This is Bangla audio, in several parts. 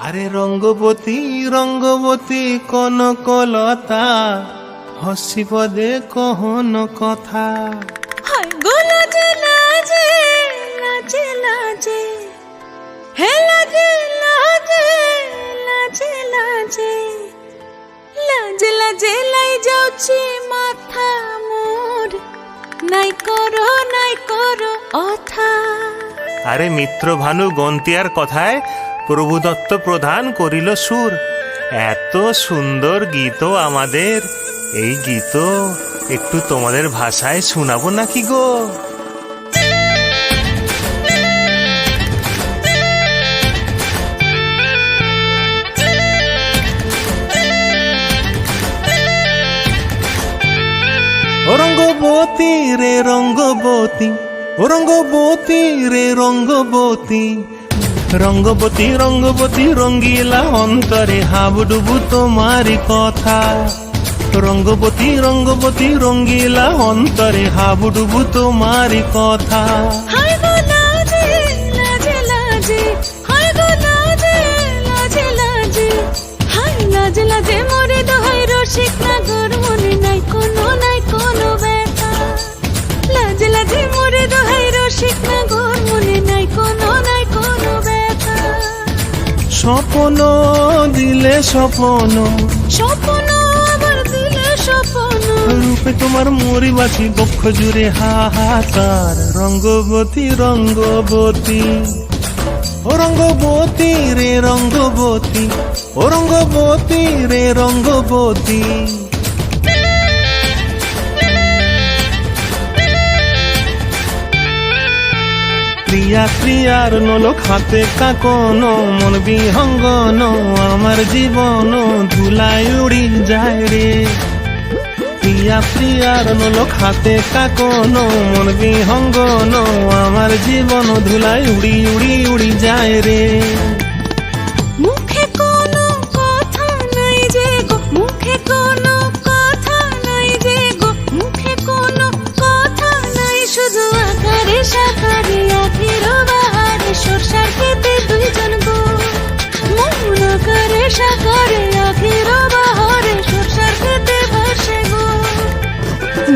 আরে রঙ্গবতী রঙ্গবতী কনকলতা হসি পদে কহন কথা। হায় গো লাজে লাজে লাজে লাজে হে লাজে লাজে লাজে লাজে লাজে লাজে লাই যাଉଛି মাথা মোর নাই করো অথা। আরে মিত্র ভানু গন্তিয়ার কথায় প্রভুদত্ত প্রধান করিল সুর। এত সুন্দর গীত আমাদের, এই গীত একটু তোমাদের ভাষায় শোনাবো নাকি গো? ও রঙ্গবতী রে রঙ্গবতী, ও রঙ্গবতী রে রঙ্গবতী, রঙ্গবতী রঙ্গবতী রঙ্গিলা অন্তরে হাবুডুবু তোমারি কথা। রঙ্গবতী রঙ্গবতী রঙ্গিলা অন্তরে হাবুডুবু তোমারি কথা। হায় গো লাজে লাজে লাজে হায় গো লাজে লাজে লাজে হায় লাজে লাজে মোরে দোহাই রসিক নাগর মনে নাই কোনো ব্যথা। লাজে লাজে মোরে দোহাই রসিক নাগর মনে নাই কোনো ব্যথা। স্বপ্ন দিলে স্বপ্ন, স্বপ্ন আবার দিলে স্বপ্ন, রূপে তোমার মরি বাছি বক্ষ জুড়ে হাহাকার। রঙ্গবতী রঙ্গবতী, ও রঙ্গবতী রে রঙ্গবতী, ও রঙ্গবতী রে রঙ্গবতী। প্রিয়া প্রিয়ার নলক হাতে কাকন, মন বিহঙ্গন আমার জীবন ধুলায় উড়ি যায় রে। প্রিয়া প্রিয়ার নলক হাতে কাকন, মন বিহঙ্গন আমার জীবন ধুলায় উড়ি উড়ি উড়ি যায় রে। মুখে কোনো কথা নাই যে গো, মুখে কোনো কথা নাই যে গো, মুখে কোনো কথা নাই, শুধু আকারে সাকারে আখির বাহারে সরষার খেতে দুইজন গো। মন আকারে সাকারে আখির বাহারে সরষার খেতে ভাসে গো।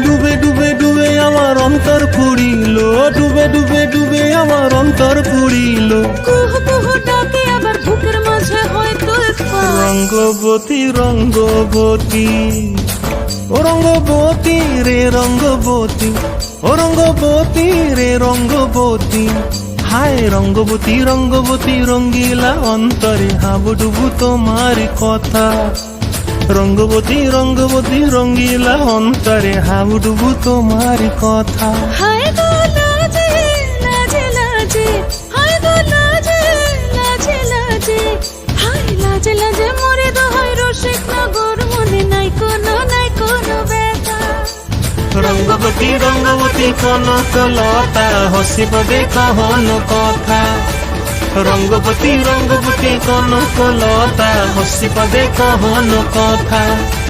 ডুবে ডুবে ডুবে আমার অন্তর পুড়িল, ডুবে ডুবে ডুবে আমার অন্তর পুড়িল। কুহু কুহু ডাকে আবার বুকের মাঝে হয়তো একবার। রঙ্গবতী রঙ্গবতী, ও রঙ্গবতী রে রঙ্গবতী, ও রঙ্গবতী রে রঙ্গবতী। হায় রঙ্গবতী রঙ্গবতী রঙ্গিলা অন্তরে হাবুডুবু তোমার কথা। রঙ্গবতী রঙ্গবতী রঙ্গিলা অন্তরে হাবুডুবু তোমার কথা। হায় গো লাজে লাজে লাজে হায় গো লাজে লাজে লাজে হায় লাজে লাজে মোরে দোহাই রসিক নগর মনে নাই কোনো ব্যথা। রঙ্গবতী রঙ্গবতী কনকলতা হসি পদে কহন কথা। রঙ্গবতী রঙ্গবতী কনকলতা হসি পদে কহন কথা।